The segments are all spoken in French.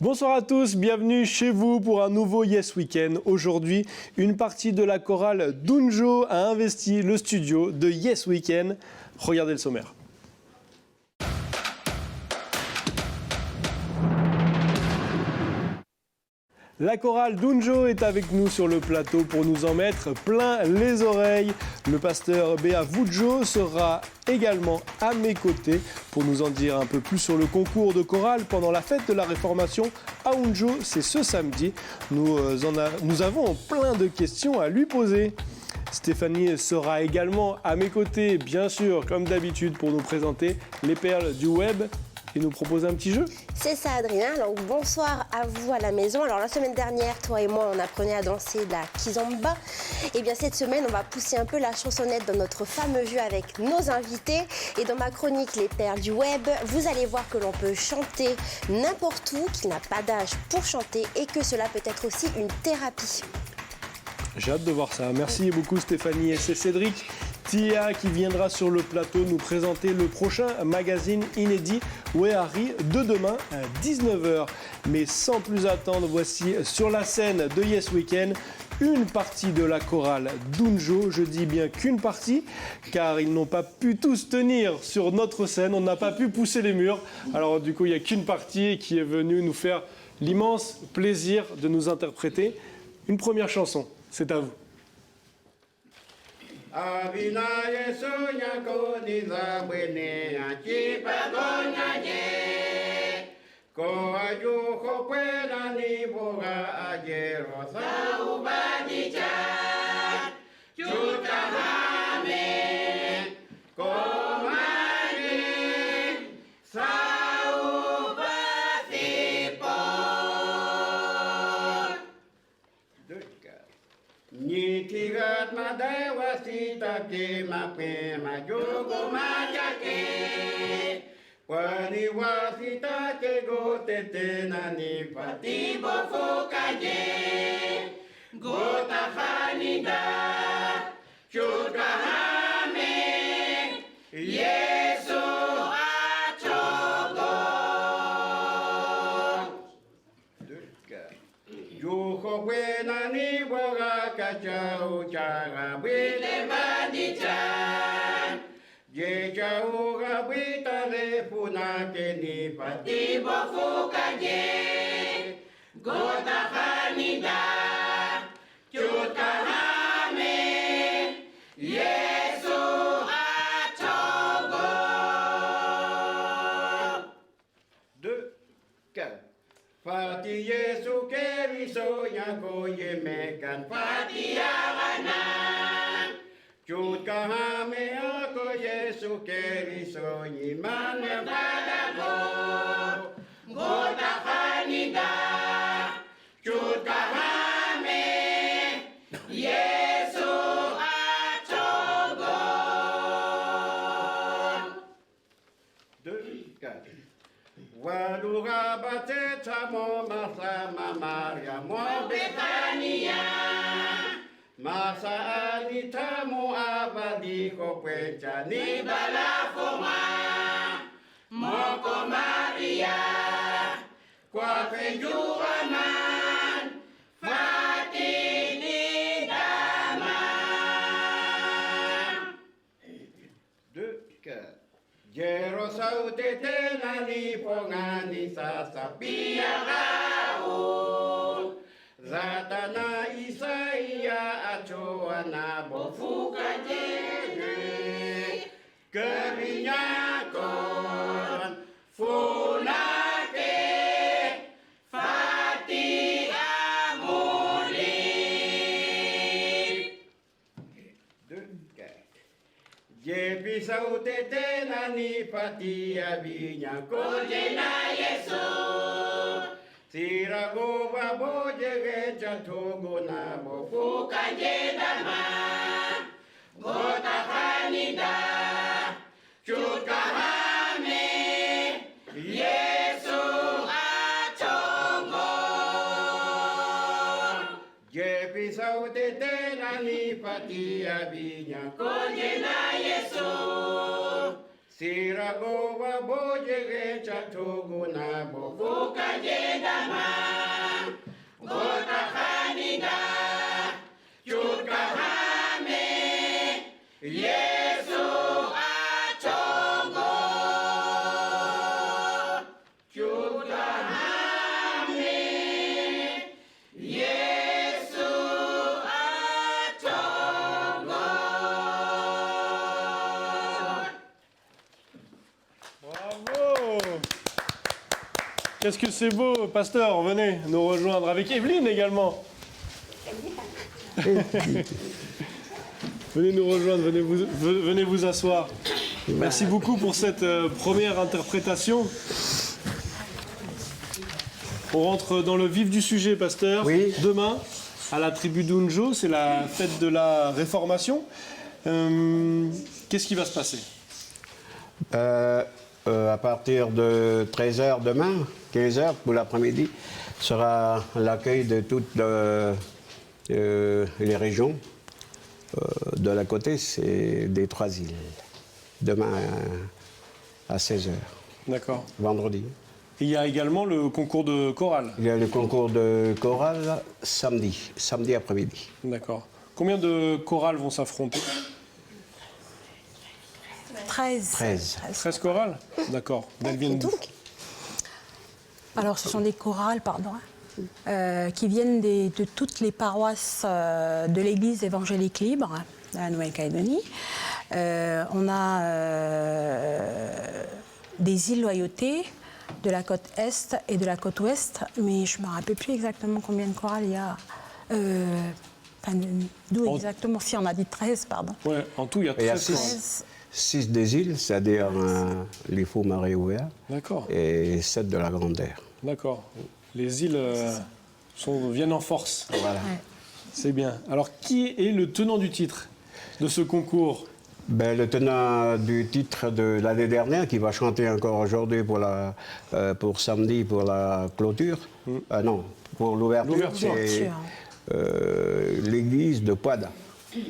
Bonsoir à tous, bienvenue chez vous pour un nouveau Yes Weekend. Aujourd'hui, une partie de la chorale Dunjo a investi le studio de Yes Weekend. Regardez le sommaire. La chorale Dunjo est avec nous sur le plateau pour nous en mettre plein les oreilles. Le pasteur Béa Vudjo sera également à mes côtés pour nous en dire un peu plus sur le concours de chorale pendant la fête de la Réformation à Unjo. C'est ce samedi. Nous avons plein de questions à lui poser. Stéphanie sera également à mes côtés, bien sûr, comme d'habitude, pour nous présenter les perles du web et nous proposer un petit jeu. C'est ça, Adrien. Alors, bonsoir à vous à la maison. Alors, la semaine dernière, toi et moi, on apprenait à danser de la kizomba. Et bien, cette semaine, on va pousser un peu la chansonnette dans notre fameux jeu avec nos invités. Et dans ma chronique Les perles du web, vous allez voir que l'on peut chanter n'importe où, qu'il n'a pas d'âge pour chanter et que cela peut être aussi une thérapie. J'ai hâte de voir ça. Merci beaucoup Stéphanie. Et c'est Cédric Tia qui viendra sur le plateau nous présenter le prochain magazine inédit Where Harry de demain à 19h. Mais sans plus attendre, voici sur la scène de Yes Weekend une partie de la chorale Dunjo. Je dis bien qu'une partie, car ils n'ont pas pu tous tenir sur notre scène. On n'a pas pu pousser les murs. Alors du coup, il n'y a qu'une partie qui est venue nous faire l'immense plaisir de nous interpréter une première chanson. C'est à vous. Nitigat madewa sita ke mape majugo majake Paniwa sita ke gote tenani patibo fokaje Gota hanida chuka hame Yesu achogo Yuho buena ni boga kachau chaga bile bandichan Ye chau ga bita le puna ke ni patibo fukaje Gota hanida chuta hame Yesu achogo 2, 4 Fati Yesu keriso nyako yemekan Fati aganan Chut kahame ako Yesu keriso nyiman padago Gota kanida Chut kahame Yesu achogo 2, 4 Waduga bate tamo masama Maria mo Betania Masa alita mo abadi ko pecha ni balafoma Moko Maria Kwa penjuaman Fatini dama 2, 4 Jero saute tenani pongani sasapia gau Zatana Isaia achoana bofuka jene Kerinyakon funake Fati amuli 2, 4 Je pisau tetena ni patia vinya kojena Yesu Sirago babo jege chatogo na bofuka jedama Gota kanida chuka hame Yesu achongo Je pisau tetena ni patia vinya kojena Yesu Sirago wa boje chatuguna bovuka jedama Gota khanida Chukahame Yesu atongo Chukahame Yesu atongo Bravo! Qu'est-ce que c'est beau, pasteur, venez nous rejoindre avec Evelyne également. Venez nous rejoindre, venez vous asseoir. Merci beaucoup pour cette première interprétation. On rentre dans le vif du sujet, pasteur. Oui. Demain, à la tribu d'Unjo, c'est la fête de la Réformation. Qu'est-ce qui va se passer? À partir de 13h demain, 15h pour l'après-midi, sera l'accueil de toutes les régions de la côté, c'est des 3 îles. Demain à 16h, D'accord. vendredi. Il y a également le concours de chorale. Il y a le concours de chorale samedi après-midi. D'accord. Combien de chorales vont s'affronter? 13. 13 chorales? D'accord. Delvin. Donc, Alors, ce sont des chorales, qui viennent de toutes les paroisses de l'Église évangélique libre de la Nouvelle-Calédonie. On a des îles Loyauté, de la côte Est et de la côte Ouest, mais je ne me rappelle plus exactement combien de chorales il y a. D'où exactement? Si, on a dit 13, pardon. Ouais, en tout, il y a Il y a 13 chorales. 6 des îles, c'est-à-dire les Faux Marais ouverts, D'accord. et 7 de la Grande Terre. D'accord. Les îles viennent en force. Voilà. Ouais. C'est bien. Alors, qui est le tenant du titre de ce concours? Ben, le tenant du titre de l'année dernière, qui va chanter encore aujourd'hui pour samedi, pour la clôture, non, pour l'ouverture, c'est l'église de Poida,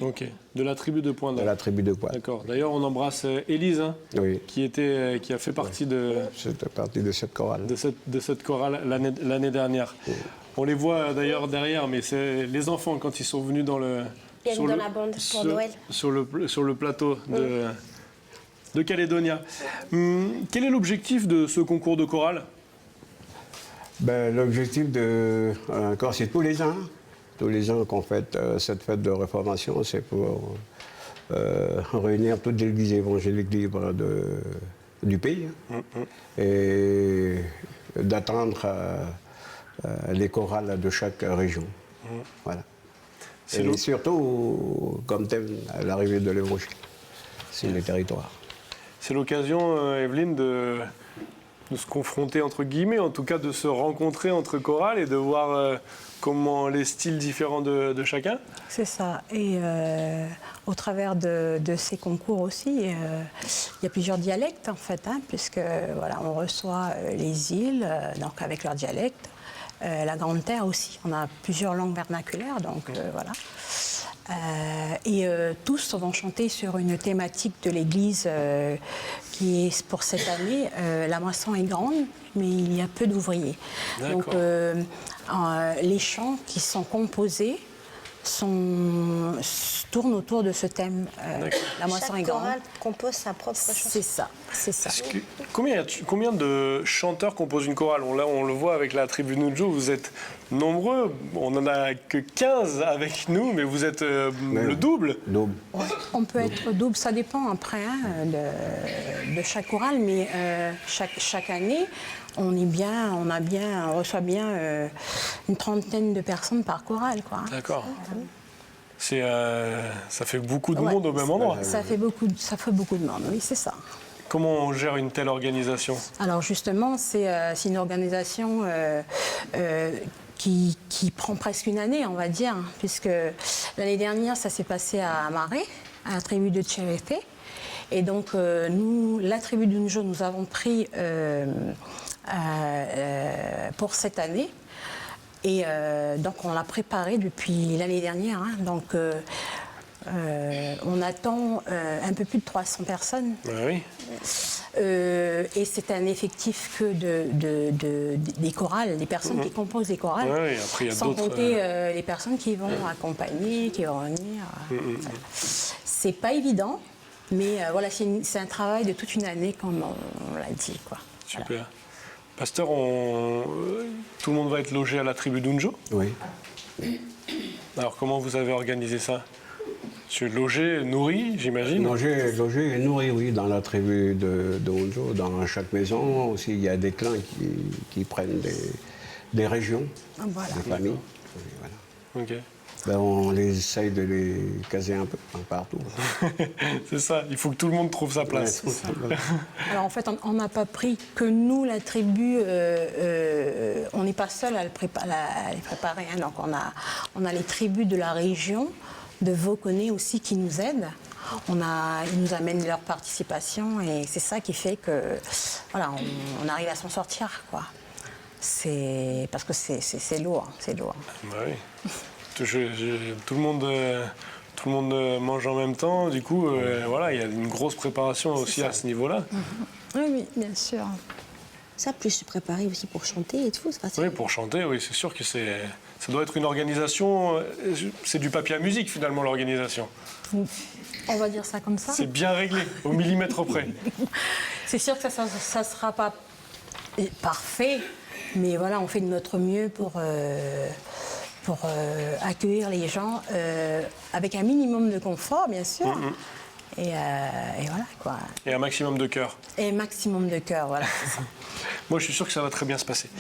Ok. De la tribu de de Pointe. la tribu de Poida. D'accord. D'ailleurs, on embrasse Élise, hein, Oui, qui a fait partie c'était partie de cette chorale. de cette chorale l'année dernière. On les voit d'ailleurs derrière, mais c'est les enfants quand ils sont venus dans le Viennent dans la bande pour Noël. sur le plateau de Calédonia. Quel est l'objectif de ce concours de chorale? Ben, l'objectif encore, c'est tous les ans. Tous les ans qu'on fête cette fête de réformation, c'est pour réunir toute l'église évangélique libre du pays et d'attendre les chorales de chaque région. Voilà. Et surtout, comme thème, l'arrivée de l'évangile sur les territoires. C'est l'occasion, Evelyne, de se confronter, entre guillemets, en tout cas de se rencontrer entre chorales et de voir comment les styles différents de chacun. C'est ça. Et au travers de ces concours aussi, il y a plusieurs dialectes en fait, puisque voilà, on reçoit les îles, donc avec leur dialecte, la Grande Terre aussi. On a plusieurs langues vernaculaires, donc voilà. Et tous vont chanter sur une thématique de l'Église qui est pour cette année, la moisson est grande, mais il y a peu d'ouvriers. Donc les chants qui sont composés tournent autour de ce thème. La moisson est chaque grande. chorale compose sa propre chanson. C'est ça, c'est ça. Combien de chanteurs composent une chorale? On le voit avec la tribu Nunjo, vous êtes nombreux. On n'en a que 15 avec nous, mais vous êtes le double. Double. On peut être double, ça dépend après de chaque chorale, mais chaque année, on reçoit bien une trentaine de personnes par chorale, quoi. D'accord. Ça fait beaucoup de monde au même endroit. Ça fait beaucoup de monde, oui, c'est ça. Comment on gère une telle organisation? Alors justement, c'est une organisation qui prend presque une année, on va dire, puisque l'année dernière, ça s'est passé à Marais, à la tribu de Tchéréfé. Et donc, nous, la tribu d'Unjo, nous avons pris pour cette année. Et donc, on l'a préparé depuis l'année dernière. Donc, on attend un peu plus de 300 personnes. Oui. Et c'est un effectif que des chorales, des personnes qui composent les chorales. Ouais, après, il y a sans d'autres, compter les personnes qui vont accompagner, qui vont venir. Voilà. C'est pas évident, mais voilà, c'est un travail de toute une année, comme on l'a dit, quoi. Super. Voilà. Pasteur, tout le monde va être logé à la tribu d'Unjo. Oui. Alors comment vous avez organisé ça? Tu es logé, nourri, j'imagine? Logé et nourri, oui, dans la tribu de Honjo. Dans chaque maison aussi, il y a des clans qui prennent des régions, Voilà. des familles. Oui, voilà. Ok. Ben, on les essaye de les caser un peu partout. C'est ça, il faut que tout le monde trouve sa place. Ouais, c'est ça. Alors en fait, on n'a pas pris que nous, la tribu, on n'est pas seul à les préparer. Hein. Donc on a les tribus de la région, de Vauconé aussi, qui nous aident. Ils nous amènent leur participation et c'est ça qui fait que voilà, on arrive à s'en sortir, quoi. Parce que c'est lourd, c'est lourd. Bah oui. Tout le monde mange en même temps, du coup, voilà, il y a une grosse préparation aussi à ce niveau-là. Oui, bien sûr. Ça, plus se préparer aussi pour chanter et tout. Oui, pour chanter, oui, c'est sûr que ça doit être une organisation, c'est du papier à musique finalement l'organisation. On va dire ça comme ça. C'est bien réglé, au millimètre près. C'est sûr que ça ne sera pas parfait, mais voilà, on fait de notre mieux pour accueillir les gens avec un minimum de confort, bien sûr. Et voilà, quoi. Et un maximum de cœur. Et un maximum de cœur, voilà. C'est ça. Moi, je suis sûr que ça va très bien se passer.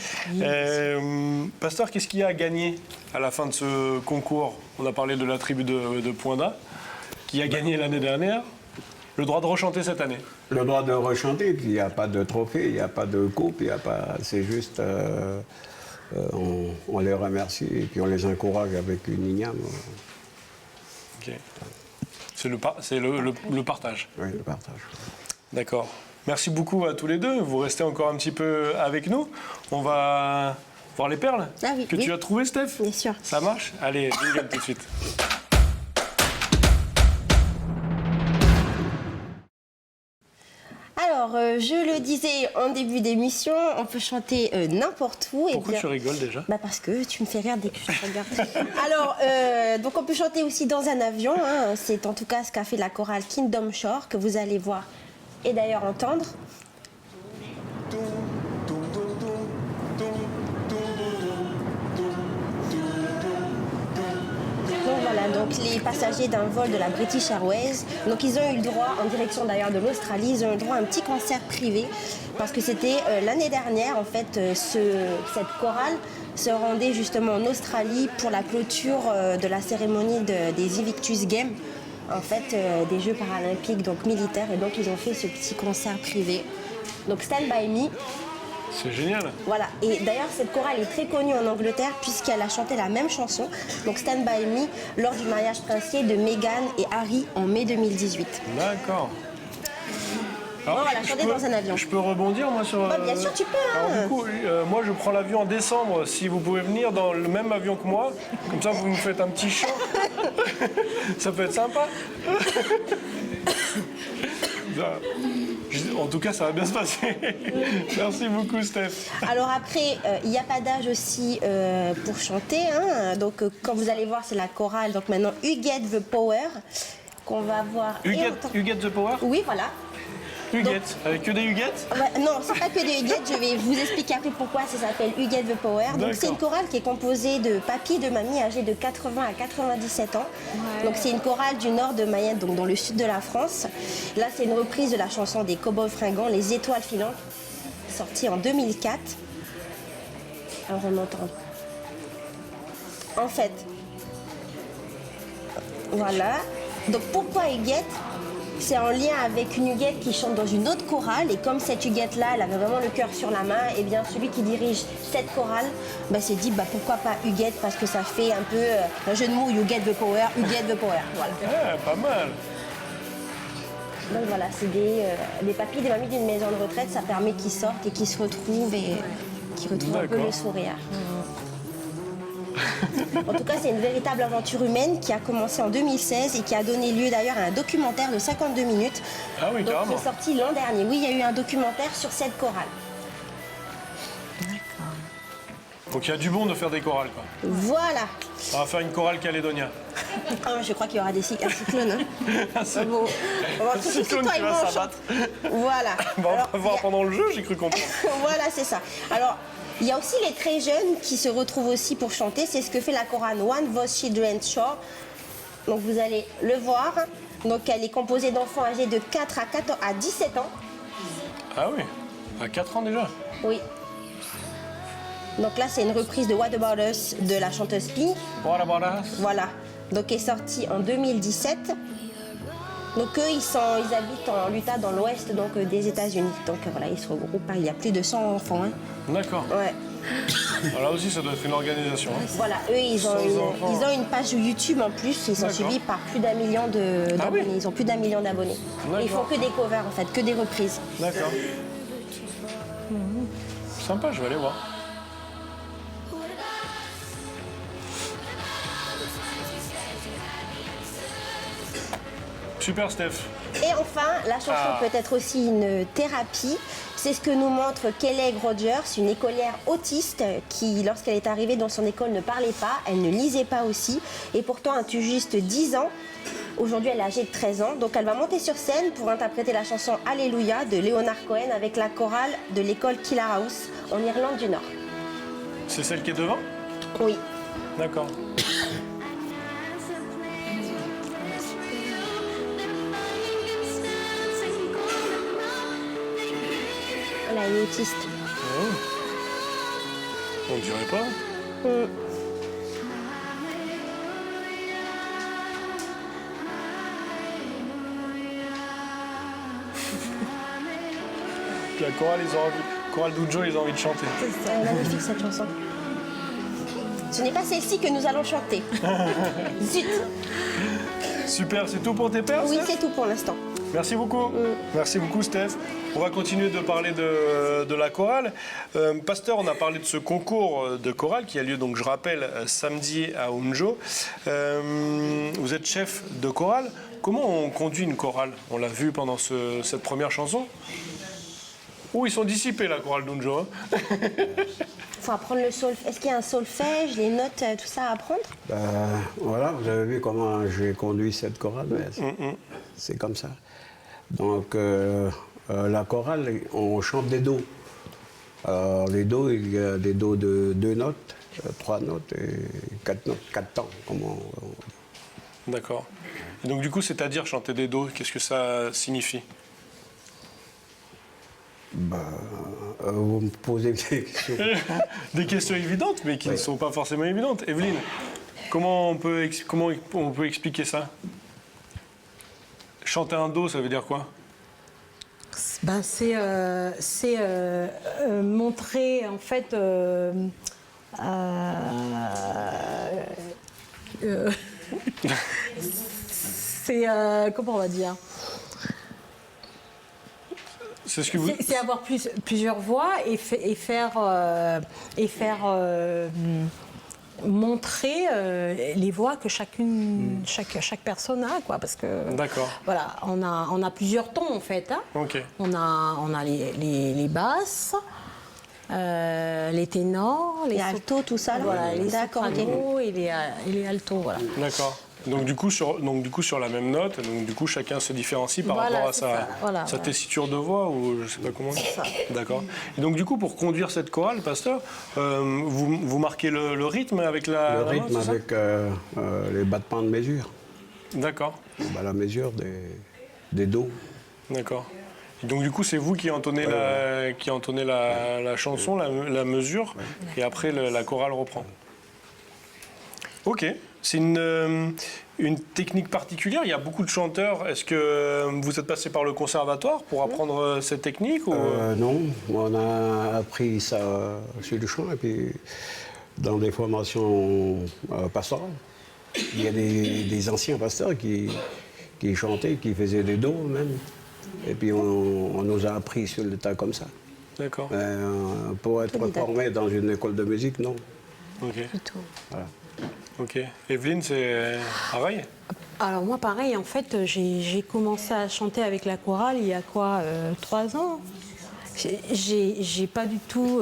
Pasteur, qu'est-ce qu'il y a à gagner à la fin de ce concours? On a parlé de la tribu de Poinda, qui a gagné l'année dernière. Le droit de rechanter cette année. Le droit de rechanter, puis il n'y a pas de trophée, il n'y a pas de coupe, il n'y a pas. C'est juste. On les remercie et puis on les encourage avec une igname. Ok. C'est le partage. Oui, le partage. D'accord. Merci beaucoup à tous les deux. Vous restez encore un petit peu avec nous. On va voir les perles que tu as trouvées, Steph. Bien sûr. Ça marche? Allez, jingle tout de suite. Alors, je le disais en début d'émission, on peut chanter n'importe où. Pourquoi tu rigoles déjà? Parce que tu me fais rire dès que je te regarde. Alors, donc on peut chanter aussi dans un avion. Hein. C'est en tout cas ce qu'a fait la chorale Kingdom Shore, que vous allez voir et d'ailleurs entendre. Donc voilà, donc les passagers d'un vol de la British Airways, donc ils ont eu le droit, en direction d'ailleurs de l'Australie, ils ont eu le droit à un petit concert privé, parce que c'était l'année dernière, en fait, cette chorale se rendait justement en Australie pour la clôture de la cérémonie des Invictus Games, en fait, des Jeux paralympiques donc militaires, et donc ils ont fait ce petit concert privé. Donc Stand By Me. C'est génial. Voilà, et d'ailleurs cette chorale est très connue en Angleterre puisqu'elle a chanté la même chanson, donc Stand By Me, lors du mariage princier de Meghan et Harry en mai 2018. D'accord. Bon, voilà, chanter dans un avion. Je peux rebondir moi sur... Bien sûr tu peux. Alors, du coup, moi je prends l'avion en décembre, si vous pouvez venir dans le même avion que moi, comme ça vous me faites un petit chant. Ça peut être sympa. En tout cas, ça va bien se passer. Merci beaucoup, Steph. Alors après, il n'y a pas d'âge aussi pour chanter. Hein. Donc comme vous allez voir, c'est la chorale. Donc maintenant, You Get the Power qu'on va voir. You get the Power? Oui, voilà. Huguette, avec que des Huguettes? Non, c'est pas que des Huguettes, je vais vous expliquer après pourquoi ça s'appelle You Get the Power. Donc c'est une chorale qui est composée de papis et de mamies âgés de 80 à 97 ans. Ouais. Donc c'est une chorale du nord de Mayenne, donc dans le sud de la France. Là c'est une reprise de la chanson des Cowboys Fringants, Les Étoiles Filantes, sortie en 2004. Alors on entend. En fait, voilà. Donc pourquoi Huguette? C'est en lien avec une Huguette qui chante dans une autre chorale. Et comme cette Huguette-là, elle avait vraiment le cœur sur la main, et bien celui qui dirige cette chorale s'est dit pourquoi pas Huguette, parce que ça fait un peu un jeu de mots, You Get the Power, You Get the Power. Voilà. Ouais, pas mal. Donc voilà, c'est des papis, des mamies d'une maison de retraite. Ça permet qu'ils sortent et qu'ils se retrouvent et qu'ils retrouvent un peu le sourire. En tout cas, c'est une véritable aventure humaine qui a commencé en 2016 et qui a donné lieu d'ailleurs à un documentaire de 52 minutes. Ah oui, Donc, carrément. qui est sorti l'an dernier. Oui, il y a eu un documentaire sur cette chorale. Donc il y a du bon de faire des chorales, quoi. Voilà. On va faire une chorale calédonia. Ah, je crois qu'il y aura un cyclone. Hein. Un Bon, on va surtout si cyclone toi qui et va moi, on chante. s'abattre. Voilà. Bon, on Alors, va voir il y a- pendant le jeu, j'ai cru comprendre. Voilà, c'est ça. Alors, il y a aussi les très jeunes qui se retrouvent aussi pour chanter. C'est ce que fait la chorale One Voice Children's Choir. Donc, vous allez le voir. Donc, elle est composée d'enfants âgés de 4 à 17 ans. Ah oui, à 4 ans déjà. Oui. Donc là, c'est une reprise de What About Us de la chanteuse Pink. What about us? Voilà. Donc, qui est sortie en 2017. Donc, eux, ils habitent en Utah, dans l'ouest donc, des États-Unis. Donc, voilà, ils se regroupent. Il y a plus de 100 enfants. Hein. D'accord. Ouais. Alors là aussi, ça doit être une organisation. Hein. Voilà, eux, ils ont, 100 enfants. ils ont une page YouTube en plus. Ils sont D'accord. suivis par plus d'1 million d'abonnés. Ah oui. Ils ont plus d'1 million d'abonnés. Et ils font que des covers, en fait, que des reprises. D'accord. Sympa, je vais aller voir. Super, Steph. Et enfin, la chanson peut être aussi une thérapie. C'est ce que nous montre Kelly Rogers, une écolière autiste qui, lorsqu'elle est arrivée dans son école, ne parlait pas, elle ne lisait pas aussi. Et pourtant, elle a tout juste 10 ans. Aujourd'hui, elle est âgée de 13 ans. Donc, elle va monter sur scène pour interpréter la chanson Alléluia de Leonard Cohen avec la chorale de l'école Killarhouse en Irlande du Nord. C'est celle qui est devant? Oui. D'accord. Elle est autiste. On dirait pas. La chorale, chorale d'Ujo, ils ont envie de chanter. C'est magnifique cette chanson. Ce n'est pas celle-ci que nous allons chanter. Zut. Super, c'est tout pour tes pères? Oui, Steph c'est tout pour l'instant. Merci beaucoup. Merci beaucoup, Steph. On va continuer de parler de la chorale. Pasteur, on a parlé de ce concours de chorale qui a lieu, donc je rappelle, samedi à Unjo. Vous êtes chef de chorale. Comment on conduit une chorale? On l'a vu pendant cette première chanson. Oh, ils sont dissipés, la chorale d'Unjo. Hein. Il faut apprendre le solfège. Est-ce qu'il y a un solfège, les notes, tout ça à apprendre? Voilà, vous avez vu comment j'ai conduit cette chorale. C'est comme ça. Donc, la chorale, on chante des dos. Alors, les dos, il y a des dos de 2 notes, 3 notes et 4 notes, 4 temps. D'accord. Et donc, du coup, c'est-à-dire chanter des dos, qu'est-ce que ça signifie? Vous me posez des questions. Des questions évidentes, mais qui ne sont pas forcément évidentes. Evelyne, comment on peut expliquer ça? Chanter un do, ça veut dire quoi? C'est montrer en fait c'est comment on va dire? C'est ce que vous... C'est avoir plusieurs voix et faire montrer les voix que chaque personne a, quoi, parce que D'accord. voilà, on a plusieurs tons en fait. Hein. Ok. On a les basses, les ténors, Les altos, tout ça, là. voilà, les D'accord, ok. sopranos et les altos, voilà. D'accord. Donc du coup sur la même note, donc du coup chacun se différencie par Voilà, rapport à c'est ça. Voilà, sa voilà. tessiture de voix ou je sais pas comment. D'accord. Et donc du coup pour conduire cette chorale, pasteur, vous marquez le rythme avec la Le main, rythme c'est ça? avec les battements de mesure. D'accord. La mesure des dos. D'accord. Et donc du coup c'est vous qui entonnez la chanson, la mesure, et après la chorale reprend. Ok. C'est une technique particulière. Il y a beaucoup de chanteurs. Est-ce que vous êtes passé par le conservatoire pour apprendre cette technique ou... Non, on a appris ça sur le champ et puis dans des formations pastorales. Il y a des anciens pasteurs qui chantaient, qui faisaient des dos même. Et puis on nous a appris sur le tas comme ça. D'accord. Pour être formé dans une école de musique, non. Ok. du tout. Voilà. Ok. Evelyne, c'est pareil? Alors moi, pareil, en fait, j'ai commencé à chanter avec la chorale il y a quoi, 3 ans. J'ai pas du tout,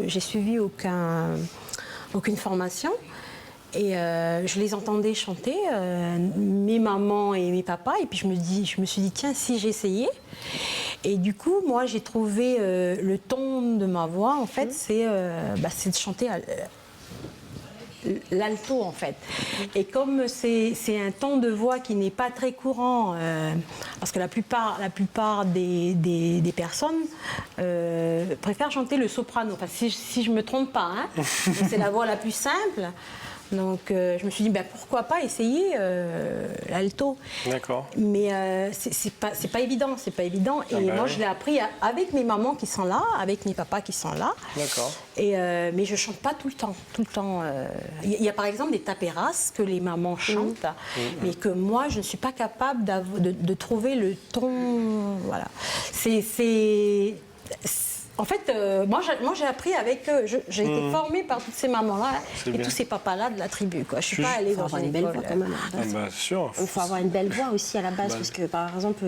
j'ai suivi aucune formation. Et je les entendais chanter, mes mamans et mes papas, et puis je me suis dit, tiens, si j'essayais. Et du coup, moi, j'ai trouvé le ton de ma voix, en fait, c'est de chanter l'alto, en fait. Et comme c'est un ton de voix qui n'est pas très courant, parce que la plupart des personnes préfèrent chanter le soprano. Enfin, si je ne me trompe pas, hein, c'est la voix la plus simple. Donc je me suis dit, pourquoi pas essayer l'alto. D'accord. Mais c'est pas évident, Et moi, je l'ai appris avec mes mamans qui sont là, avec mes papas qui sont là. D'accord. Mais je chante pas tout le temps. Il y a par exemple des tapéras que les mamans chantent, mais que moi, je ne suis pas capable de trouver le ton. Voilà. En fait, moi j'ai appris avec eux. J'ai été formée par toutes ces mamans-là et tous ces papas-là de la tribu. Quoi. Je suis pas allée dans une belle école. voix quand même. Sûr. Il faut avoir une belle voix aussi à la base, parce que par exemple,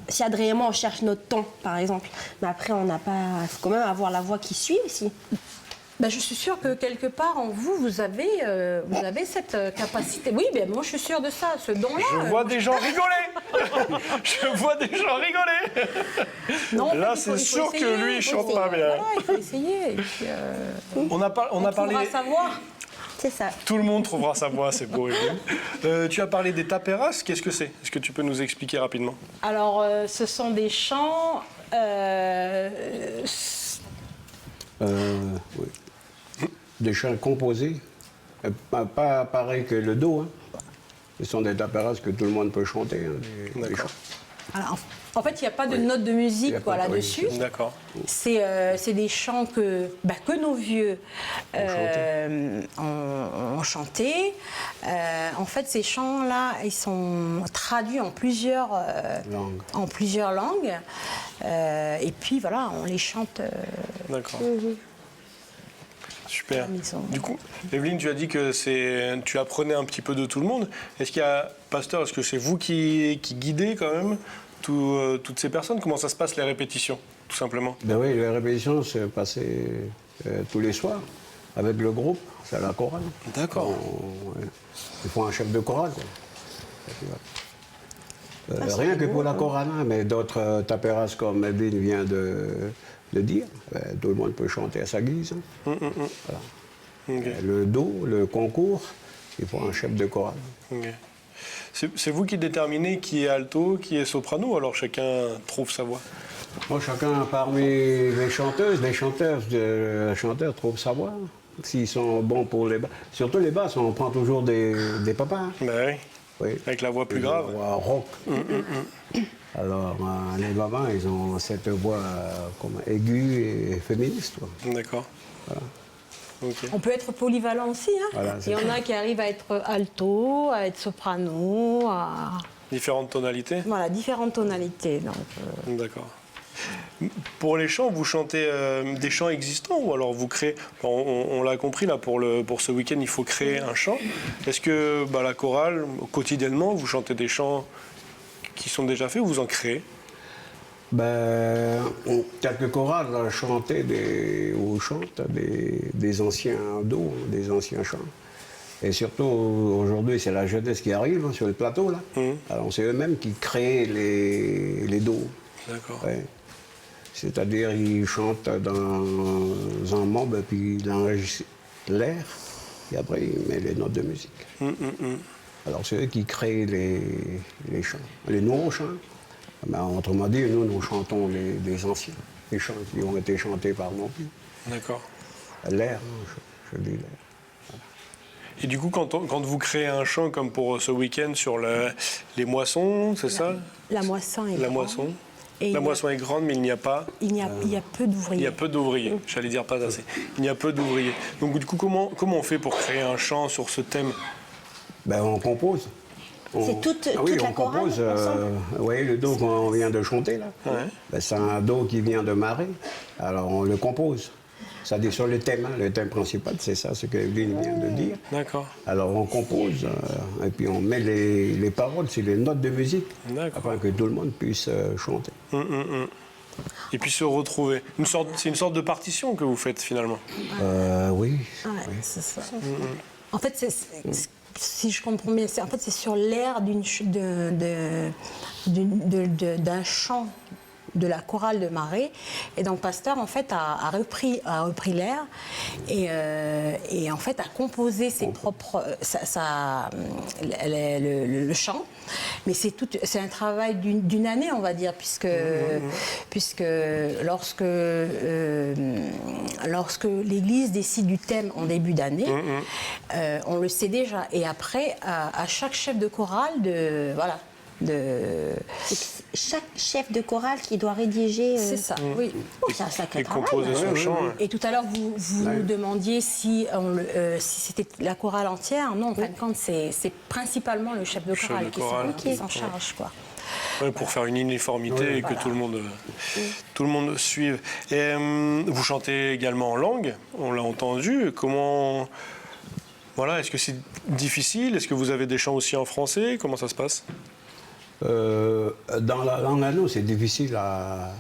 si Adrien et moi on cherche notre ton, par exemple, mais après on n'a pas, il faut quand même avoir la voix qui suit aussi. Je suis sûre que quelque part en vous avez cette capacité. Oui, moi je suis sûre de ça, ce don-là. Je vois des gens rigoler. Je vois des gens rigoler. Non, là, il faut c'est sûr essayer, que lui, il chante pas bien. Voilà, il faut essayer. Et puis, On a parlé. trouvera sa voix. C'est ça. Tout le monde trouvera sa voix, c'est beau. Tu as parlé des taperas, qu'est-ce que c'est? Est-ce que tu peux nous expliquer rapidement? Alors, ce sont des chants. Oui. Des chants composés, pas pareil que le do. Hein. Ce sont des taperas que tout le monde peut chanter. Hein, des chants. Alors, en fait, il n'y a pas de notes de musique là-dessus. D'accord. C'est des chants que nos vieux ont chanté. En fait, ces chants-là, ils sont traduits en plusieurs langues. Et puis, voilà, on les chante. D'accord. Super. Du coup, Evelyne, tu as dit que tu apprenais un petit peu de tout le monde. Est-ce qu'il y a, pasteur, est-ce que c'est vous qui guidez quand même toutes ces personnes? Comment ça se passe les répétitions, tout simplement? Oui, les répétitions se passaient tous les soirs avec le groupe, c'est la chorale. D'accord. Il faut un chef de chorale. Rien que pour la chorale, hein, mais d'autres taperas comme Evelyne vient de dire, tout le monde peut chanter à sa guise. Hein. Voilà. Okay. Le do, le concours, il faut un chef de chorale. Okay. C'est vous qui déterminez qui est alto, qui est soprano, ou alors chacun trouve sa voix? Moi, chacun parmi les chanteurs trouvent sa voix. S'ils sont bons pour les basses. Surtout les basses, on prend toujours des papas. Hein. Oui. Oui. Avec la voix plus grave. La voix rock. Alors, les mamans, ils ont cette voix comme aiguë et féministe. D'accord. Voilà. Okay. On peut être polyvalent aussi. Hein. Voilà, il y en a qui arrivent à être alto, à être soprano, à... Différentes tonalités? Voilà, différentes tonalités. D'accord. Pour les chants, vous chantez des chants existants ou alors vous créez... On l'a compris, là, pour ce week-end, il faut créer un chant. Est-ce que la chorale, quotidiennement, vous chantez des chants qui sont déjà faits ou vous en créez? Quelques chorales chantaient ou chantent des anciens dos, des anciens chants. Et surtout, aujourd'hui, c'est la jeunesse qui arrive sur le plateau, là. Alors, c'est eux-mêmes qui créent les dos. D'accord. Ouais. C'est-à-dire, ils chantent dans un membre, puis ils enregistrent l'air, et après, ils mettent les notes de musique. Alors, c'est eux qui créent les chants, les nouveaux chants. Autrement dit, nous chantons les anciens, les chants qui ont été chantés par nos plus. D'accord. L'air, je dis l'air. Voilà. Et du coup, quand vous créez un chant comme pour ce week-end sur les moissons, c'est ça? La moisson est grande. Moisson. La moisson est grande, mais il n'y a pas... Il y a peu d'ouvriers. Il y a peu d'ouvriers, j'allais dire pas assez. Il y a peu d'ouvriers. Donc du coup, comment on fait pour créer un chant sur ce thème? On compose. C'est toute la chorale compose. Vous voyez le do qu'on vient de chanter là? Ouais. C'est un do qui vient de Marais. Alors on le compose. Ça dit sur le thème. Hein. Le thème principal, c'est ça, ce que Evelyne vient de dire. D'accord. Alors on compose et puis on met les paroles sur les notes de musique afin que tout le monde puisse chanter. Et puis se retrouver. C'est une sorte de partition que vous faites finalement. Oui. Ouais, c'est ça. En fait, si je comprends bien, c'est sur l'air d'un chant de la chorale de Marais. Et donc Pasteur, en fait, a repris l'air et en fait, a composé ses propres... le chant. Mais c'est un travail d'une année, on va dire, puisque lorsque l'Église décide du thème en début d'année, on le sait déjà. Et après, à chaque chef de chorale, chaque chef de chorale qui doit rédiger. C'est ça, oui. C'est un sacré travail. Composer son chant. Et tout à l'heure, vous nous demandiez si c'était la chorale entière. Non, en fin de compte, c'est principalement le chef de chorale qui s'en charge, quoi. Ouais, pour faire une uniformité et que tout le monde suive. Et vous chantez également en langue, on l'a entendu. Comment... Voilà, est-ce que c'est difficile? Est-ce que vous avez des chants aussi en français? Comment ça se passe? Dans la langue allemande, c'est difficile à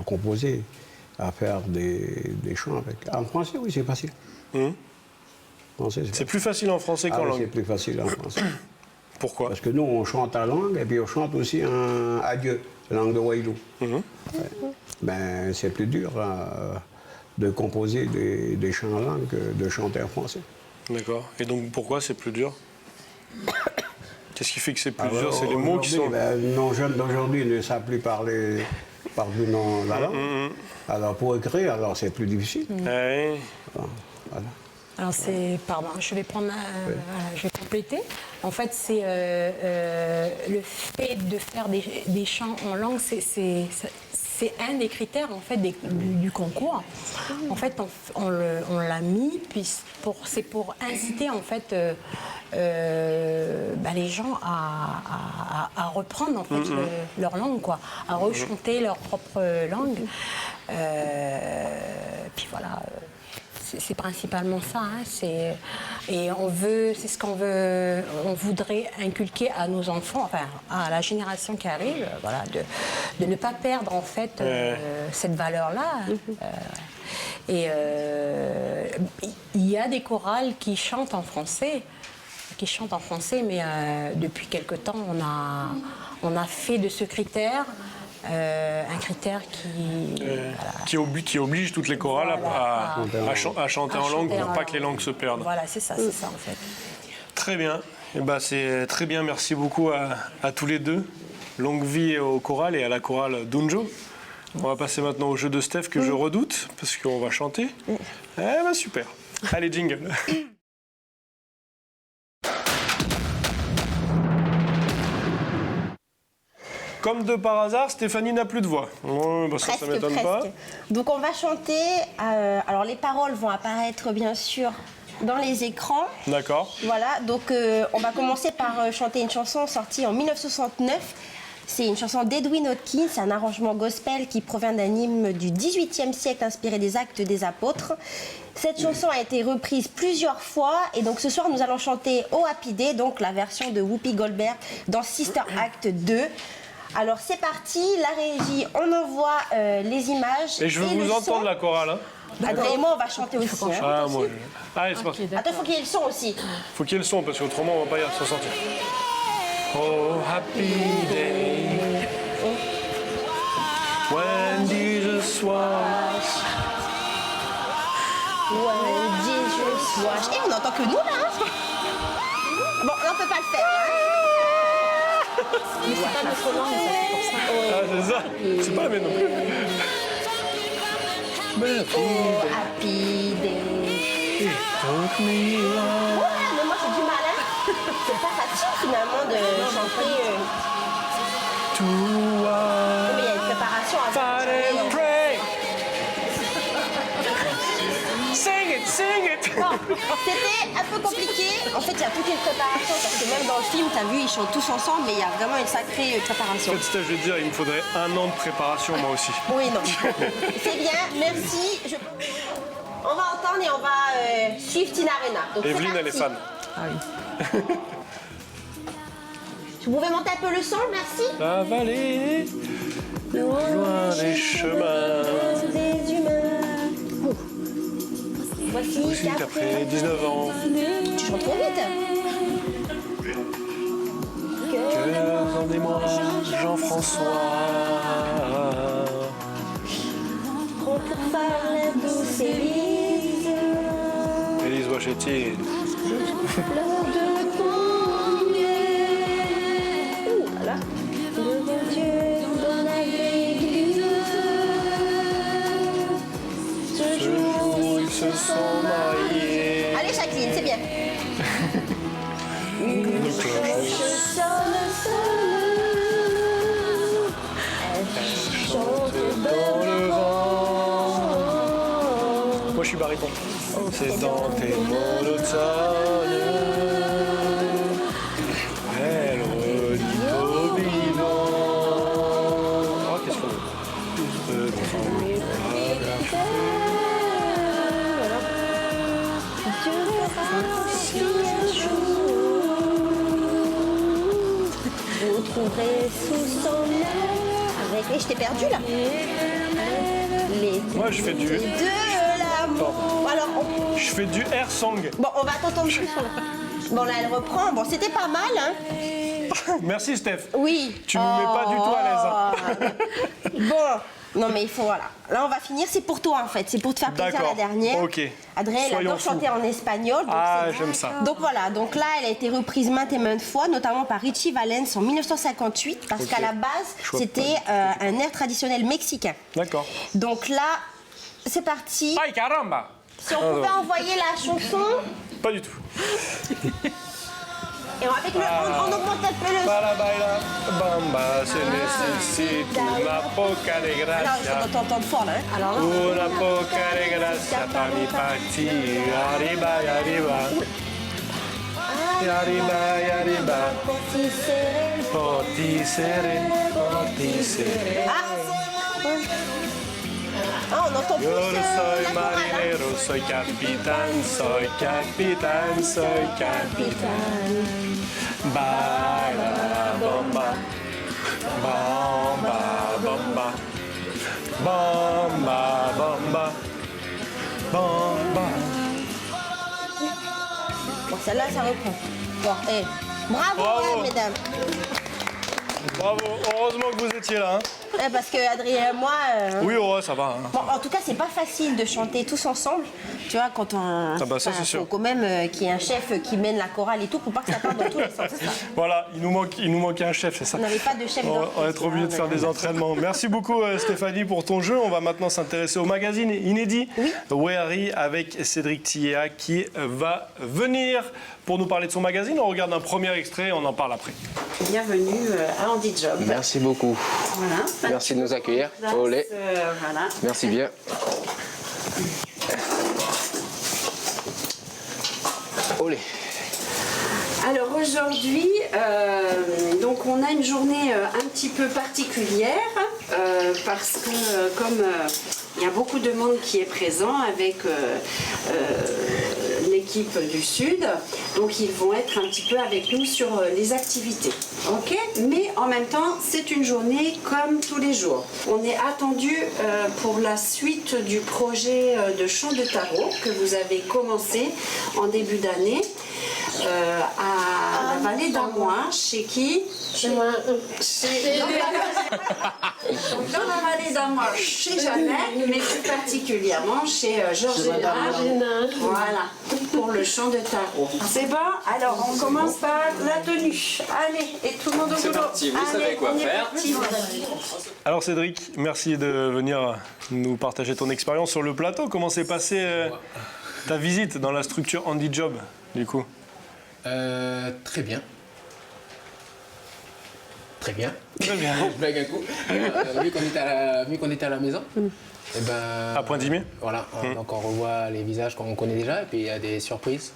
composer, à faire des chants avec. En français, oui, c'est facile. C'est plus facile en français qu'en langue. C'est plus facile en français. Pourquoi? Parce que nous, on chante en langue et puis on chante aussi un adieu, langue de Wailou. Ben, c'est plus dur de composer des chants en langue que de chanter en français. D'accord. Et donc, pourquoi c'est plus dur? Qu'est-ce qui fait que c'est plus dur? C'est les mots qui sont... Nos jeunes d'aujourd'hui ne savent plus parler la langue. Alors, pour écrire, alors c'est plus difficile. Ouais. Voilà. Alors pardon, je vais compléter. En fait, c'est le fait de faire des chants en langue, c'est un des critères en fait du concours. En fait, on l'a mis c'est pour inciter en fait les gens à reprendre en fait leur langue, quoi, à rechanter leur propre langue. Puis voilà. C'est principalement ça, hein, et c'est ce qu'on voudrait inculquer à nos enfants, enfin à la génération qui arrive, voilà, de ne pas perdre en fait cette valeur-là. Et il y a des chorales qui chantent en français, mais depuis quelque temps on a fait de ce critère un critère qui oblige toutes les chorales à chanter en langue pour pas que les langues se perdent. Voilà, c'est ça en fait. Très bien. Eh ben, c'est très bien. Merci beaucoup à tous les deux. Longue vie au choral et à la chorale Dunjo. On va passer maintenant au jeu de Steph que je redoute parce qu'on va chanter. Eh ben, super. Allez, jingle. Comme de par hasard, Stéphanie n'a plus de voix. Ça m'étonne pas. Donc on va chanter. Alors les paroles vont apparaître bien sûr dans les écrans. D'accord. Voilà, donc on va commencer par chanter une chanson sortie en 1969. C'est une chanson d'Edwin Hawkins, un arrangement gospel qui provient d'un hymne du XVIIIe siècle inspiré des Actes des Apôtres. Cette chanson a été reprise plusieurs fois et donc ce soir nous allons chanter Oh Happy Day, donc la version de Whoopi Goldberg dans Sister Act 2. Alors c'est parti, la régie, on envoie les images. Et je veux vous entendre la chorale. Hein. Adrien et moi on va chanter aussi. Ah, moi. Allez, c'est parti. Attends, il faut qu'il y ait le son aussi. Faut qu'il y ait le son parce qu'autrement on va pas y s'en sortir. Oh happy day when Jesus was. When Jesus was. Et on n'entend que nous là. Hein. Bon, là on peut pas le faire. Hein. Mais c'est pas notre langue, c'est pour ça. Ah, c'est ça. C'est pas la mienne non plus. Oh, happy day. It took me long. Ouais, mais moi j'ai du mal, hein. C'est pas facile finalement de chanter. Mais il y a une préparation à Fight and pray. Sing it, sing it. Bon, c'était un peu compliqué. En fait, il y a toute une préparation parce que même dans le film, tu as vu, ils chantent tous ensemble, mais il y a vraiment une sacrée préparation. En fait, Steph, je vais te dire, il me faudrait 1 an de préparation, moi aussi. Oui, non. C'est bien, merci. On va tourne et on va suivre Tina Arena. Donc, c'est Evelyne, elle est parti. fan. Ah oui. Vous pouvez monter un peu le son, merci. La vallée, loin des chemins. Des humains. Ouh. Voici Aussi qu'après 19 ans, Tu chantes trop vite. que en moi, Jean-François. Prends pour faire la douce Élise. Élise Wachetti. Fleur de pommier. Ouh, voilà. Le bon Dieu dans la l'église. Ce Ce jour, jour, ils se sont mariés. allez, Jacqueline, c'est bien. Une cloche sonne, elle chante Dans le vent. Moi, je suis baryton. C'est dans tes mots d'automne. Elle redit au bilan. Oh, qu'est-ce qu'on veut Vous trouverez sous son aile avec... Et je t'ai perdu là. Les Moi, je fais du- de l'amour. Alors, Je fais du air song. bon, on va t'entendre plus. Bon, là, elle reprend. Bon, c'était pas mal, hein. Merci, Steph. Oui. Tu me mets pas du tout à l'aise, l'aise. Bon, non mais il faut, voilà. Là, on va finir, c'est pour toi en fait. C'est pour te faire plaisir D'accord. la dernière. Ok. Adrien, elle Soyons adore fous. chanter en espagnol. Donc Ah, c'est- j'aime ça. Donc voilà, donc là, elle a été reprise maintes et maintes fois, notamment par Richie Valens en 1958, parce Ok. qu'à la base, Je vois c'était un air traditionnel mexicain. D'accord. Donc là, c'est parti. Ay, caramba. Si on pouvait envoyer la chanson, Pas du tout. et avec le, on augmente un peu le... Para bailar, bamba, se necesita una poca de Alors, il gracia. faut t'entendre fort là. Hein. Alors là, Una poca de gracia para mi partir. Arriba y arriba. Y arriba y arriba. si c'est... Porticere, porticere. Ah, on entend plus Yo no soy la chorale, hein. marinero, soy capitán, soy capitán, soy capitán. Baila la bomba, bomba, bomba, bomba, bomba, bomba. Bon, celle-là, ça reprend. Bon, eh, bravo, Bravo. hein, mesdames. Bravo, heureusement que vous étiez là. Hein. Eh, parce que Adrien et moi... Oui, ouais, ça va. Hein. Bon, en tout cas, c'est pas facile de chanter tous ensemble. Tu vois, quand on... Ah bah ça, c'est faut sûr. quand même qu'il y ait un chef qui mène la chorale et tout pour pas que ça parte dans tous les sens. C'est ça. Voilà, il nous manquait un chef, c'est ça. On n'avait pas de chef On d'orchestre, va être obligé de hein, faire des entraînements. Merci beaucoup Stéphanie pour ton jeu. On va maintenant s'intéresser au magazine inédit Weari avec Cédric Tilléa qui va venir pour nous parler de son magazine. On regarde un premier extrait et on en parle après. Bienvenue à Andy Job. Merci beaucoup. Voilà. Merci de nous accueillir. Olé. Voilà. Merci bien. Olé. Alors aujourd'hui, donc on a une journée un petit peu particulière parce que comme il y a beaucoup de monde qui est présent avec l'équipe du Sud, donc ils vont être un petit peu avec nous sur les activités. Ok, mais en même temps, c'est une journée comme tous les jours. On est attendu pour la suite du projet de chant de tarot que vous avez commencé en début d'année. À la vallée d'Amois, chez qui? Chez moi. Dans la vallée d'Amois, chez Jeannette, mais plus particulièrement chez Georgina. Voilà, pour le chant de tarot. C'est bon? Alors, on commence par la tenue. Allez, et tout le monde au boulot. C'est parti, vous savez quoi faire. Alors Cédric, merci de venir nous partager ton expérience sur le plateau. Comment s'est passée ta visite dans la structure Andy Job, du coup? Très bien. Très bien. Très bien. Je blague un coup. Vu qu'on était à la maison, et ben, À Pointe-Dimier. Voilà, donc on revoit les visages qu'on connaît déjà et puis il y a des surprises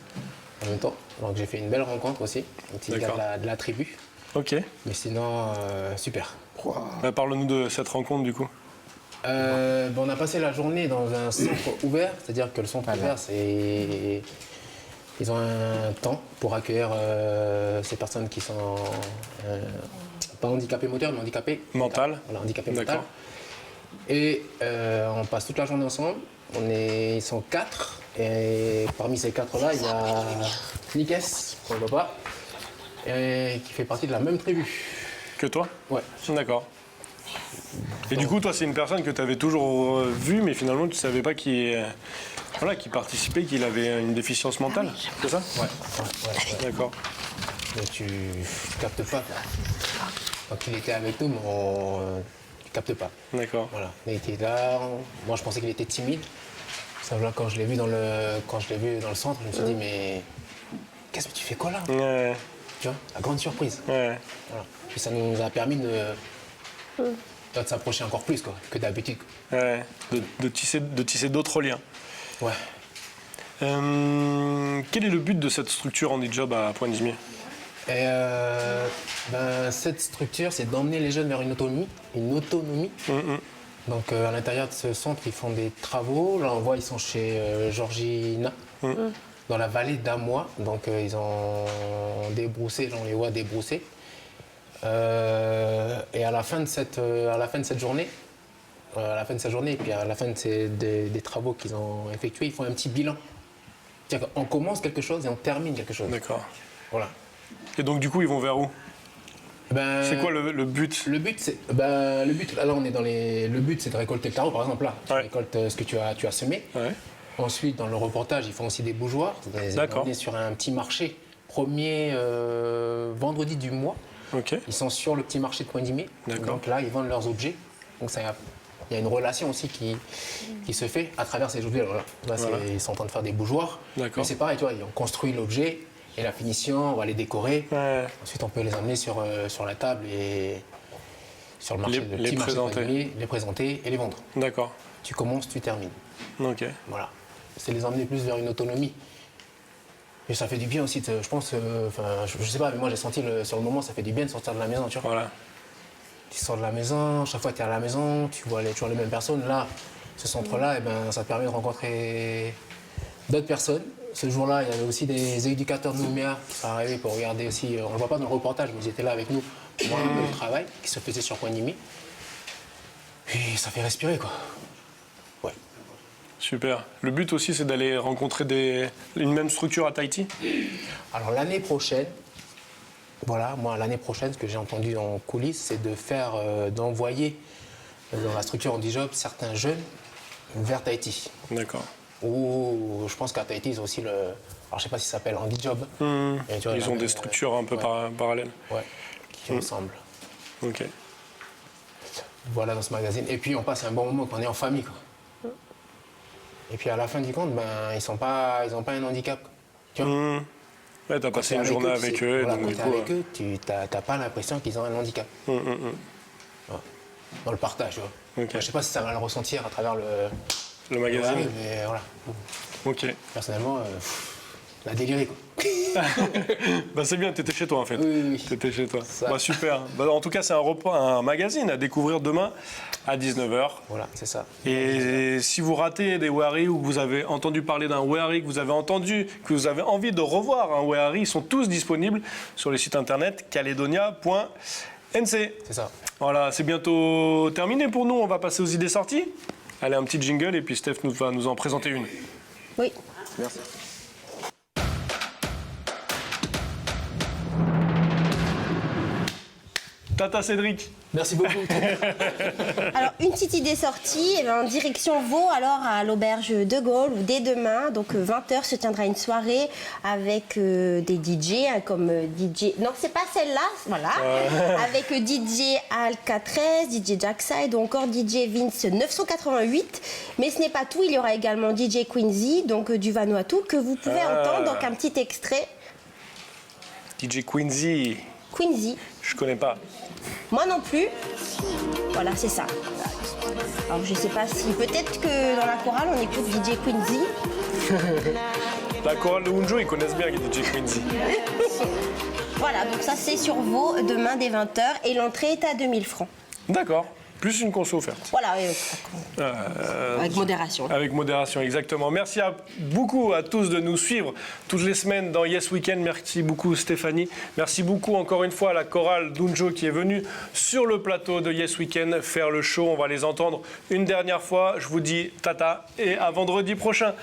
en même temps. Donc j'ai fait une belle rencontre aussi, un petit gars de la tribu. Ok. Mais sinon, super. Bah, parle-nous de cette rencontre, du coup. On a passé la journée dans un centre ouvert, c'est-à-dire que le centre ouvert, c'est... Ils ont un temps pour accueillir ces personnes qui sont pas handicapées moteurs, mais handicapées Mental. Voilà, handicapées mental. D'accord. Et on passe toute la journée ensemble. Ils sont 4. Et parmi ces 4-là, il y a Nikes, qu'on ne voit pas, et qui fait partie de la même tribu. Que toi? Ouais. D'accord. Et du coup, toi, c'est une personne que tu avais toujours vue, mais finalement, tu ne savais pas qu'il participait, qu'il avait une déficience mentale, c'est ça? Ouais. D'accord. Mais tu captes pas. Quand il était avec nous, tu captes pas. D'accord. Voilà. Il était là. Moi, je pensais qu'il était timide. Ça, là, quand je l'ai vu dans le centre, je me suis dit, mais qu'est-ce que tu fais quoi là? Ouais. Tu vois, la grande surprise. Ouais. Voilà. Puis ça nous a permis de s'approcher encore plus que d'habitude. Ouais. De tisser d'autres liens. Ouais. Quel est le but de cette structure Handijob à Pointe-Dimier? Et cette structure, c'est d'emmener les jeunes vers une autonomie. Donc à l'intérieur de ce centre, ils font des travaux. Là, on voit, ils sont chez Georgina, dans la vallée d'Amois. Donc ils ont débroussé, là on les voit débrousser. Et à la fin de cette journée, et puis à la fin des travaux qu'ils ont effectués, ils font un petit bilan. C'est-à-dire qu'on commence quelque chose et on termine quelque chose. D'accord. Voilà. Et donc, du coup, ils vont vers où? C'est quoi le but? Le but, c'est là on est dans le but, c'est de récolter le tarot. Par exemple, là, tu récoltes ce que tu as semé. Ouais. Ensuite, dans le reportage, ils font aussi des bougeoirs. D'accord. On est sur un petit marché, premier vendredi du mois. Ok. Ils sont sur le petit marché de Pointe-Dimier. D'accord. Donc là, ils vendent leurs objets. Donc il y a une relation aussi qui se fait à travers ces objets. Alors là, Voilà. ils sont en train de faire des bougeoirs. D'accord. Mais c'est pareil, tu vois, ils ont construit l'objet et la finition, on va les décorer. Ouais. Ensuite, on peut les emmener sur la table et sur le marché, le Les petit marché de présenter. Pointe-Dimier, les présenter et les vendre. D'accord. Tu commences, tu termines. Ok. Voilà. C'est les emmener plus vers une autonomie. Et ça fait du bien aussi, je pense, je sais pas, mais moi j'ai senti sur le moment, ça fait du bien de sortir de la maison, tu vois. Voilà. Tu sors de la maison, chaque fois que tu es à la maison, tu vois toujours les mêmes personnes. Là, ce centre-là, ça te permet de rencontrer d'autres personnes. Ce jour-là, il y avait aussi des éducateurs de Nouméa qui sont arrivés pour regarder aussi, on ne le voit pas dans le reportage, mais ils étaient là avec nous pour voir un peu le travail qui se faisait sur Pointe-Dimier. Et ça fait respirer, quoi. Ouais. Super. Le but aussi, c'est d'aller rencontrer une même structure à Tahiti? Alors l'année prochaine, l'année prochaine, ce que j'ai entendu en coulisses, c'est d'envoyer dans la structure Handijob certains jeunes vers Tahiti. D'accord. Ou je pense qu'à Tahiti, ils ont aussi alors je sais pas si ça s'appelle Handijob. Et tu vois, Ils ont des structures un peu parallèles. Ouais, qui ressemblent. Ok. Voilà, dans ce magazine. Et puis on passe un bon moment quand on est en famille, quoi. Et puis à la fin du compte, ils n'ont pas un handicap. Tu vois. Ouais, t'as passé une journée avec eux. Voilà, donc, quand du tu es coup, avec eux, tu n'as pas l'impression qu'ils ont un handicap. Voilà. Dans le partage, tu vois. Ok. Je ne sais pas si ça va le ressentir à travers le magazine. Ouais, mais voilà. Ok. Personnellement, la déliré, quoi. Bah c'est bien, t'étais chez toi en fait. Oui. T'étais chez toi. Ça. Bah super. Bah, en tout cas, c'est un magazine à découvrir demain à 19h. Voilà, c'est ça. Et si vous ratez des Wehari ou que vous avez entendu parler d'un Wehari, que vous avez envie de revoir un Wehari, ils sont tous disponibles sur le site internet caledonia.nc. C'est ça. Voilà, c'est bientôt terminé pour nous. On va passer aux idées sorties. Allez, un petit jingle et puis Steph va nous en présenter une. Oui. Merci. Tata Cédric. Merci beaucoup. Alors, une petite idée sortie, en direction Vaud, alors à l'auberge de Gaulle, où dès demain, donc 20h, se tiendra une soirée avec des DJ, comme DJ... Non, c'est pas celle-là, voilà. Avec DJ Alcatrez, DJ Jackside ou encore DJ Vince 988. Mais ce n'est pas tout, il y aura également DJ Quincy, donc du Vanuatu, que vous pouvez entendre, donc un petit extrait. DJ Quincy. Quincy. Je connais pas. Moi non plus. Voilà, c'est ça. Alors je sais pas si... Peut-être que dans la chorale, on écoute DJ Quincy. La chorale de Unjo, ils connaissent bien DJ Quincy. Voilà, donc ça c'est sur Vaud, demain dès 20h, et l'entrée est à 2000 francs. D'accord. plus une conso offerte. Voilà, avec modération. Avec modération, exactement. Merci beaucoup à tous de nous suivre toutes les semaines dans Yes Weekend. Merci beaucoup Stéphanie. Merci beaucoup encore une fois à la chorale d'Unjo qui est venue sur le plateau de Yes Weekend faire le show. On va les entendre une dernière fois. Je vous dis tata et à vendredi prochain.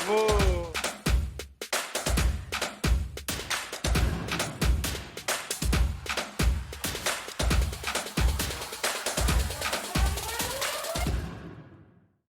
Bravo!